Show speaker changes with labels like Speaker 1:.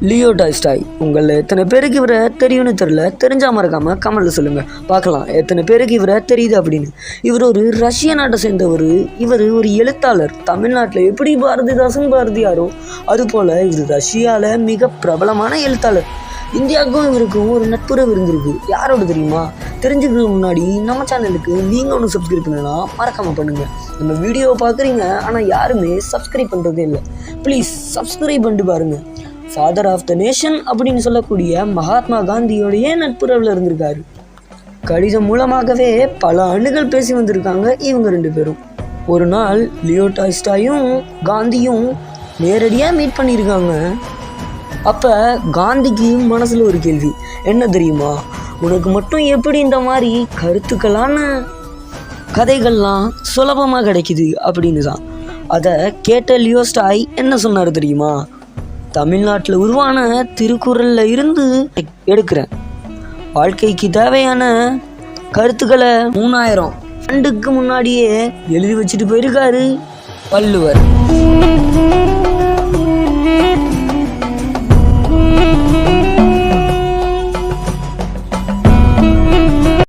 Speaker 1: Leo Tolstoy. உங்களை எத்தனை பேருக்கு இவரை தெரியும்னு தெரில, தெரிஞ்சால் மறக்காமல் கமெண்ட்டில் சொல்லுங்கள். பார்க்கலாம் எத்தனை பேருக்கு இவரை தெரியுது அப்படின்னு. இவர் ஒரு ரஷ்ய நாட்டை சேர்ந்தவர். இவர் ஒரு எழுத்தாளர். தமிழ்நாட்டில் எப்படி பாரதிதாசன் பாரதியாரோ அதுபோல் இவர் ரஷ்யாவில் மிக பிரபலமான எழுத்தாளர். இந்தியாவுக்கும் இவருக்கும் ஒரு நட்புறவு இருந்திருக்கு. யாரோட தெரியுமா? தெரிஞ்சுக்கிறதுக்கு முன்னாடி நம்ம சேனலுக்கு நீங்கள் ஒன்று சப்ஸ்கிரைப் பண்ணலாம், மறக்காமல் பண்ணுங்கள். நம்ம வீடியோவை பார்க்குறீங்க, ஆனால் யாருமே சப்ஸ்கிரைப் பண்ணுறதே இல்லை. ப்ளீஸ் சப்ஸ்கிரைப் பண்ணிட்டு பாருங்கள். ஃபாதர் ஆஃப் த நேஷன் அப்படின்னு சொல்லக்கூடிய மகாத்மா காந்தியோடைய நட்புறவில் இருந்திருக்காரு. கடிதம் மூலமாகவே பல ஆண்டுகள் பேசி வந்திருக்காங்க இவங்க ரெண்டு பேரும். ஒரு நாள் லியோ டால்ஸ்டாயும் காந்தியும் நேரடியாக மீட் பண்ணியிருக்காங்க. அப்போ காந்திக்கு மனசில் ஒரு கேள்வி. என்ன தெரியுமா? உனக்கு மட்டும் எப்படி இந்த மாதிரி கருத்துக்களான கதைகள்லாம் சுலபமாக கிடைக்குது அப்படின்னு தான். அதை கேட்ட லியோ டால்ஸ்டாய் என்ன சொன்னார் தெரியுமா? தமிழ்நாட்டில் உருவான திருக்குறளில் இருந்து எடுக்கிறேன். வாழ்க்கைக்கு தேவையான கருத்துக்களை 3000 ஆண்டுக்கு முன்னாடியே எழுதி வச்சுட்டு போயிருக்காரு வள்ளுவர்.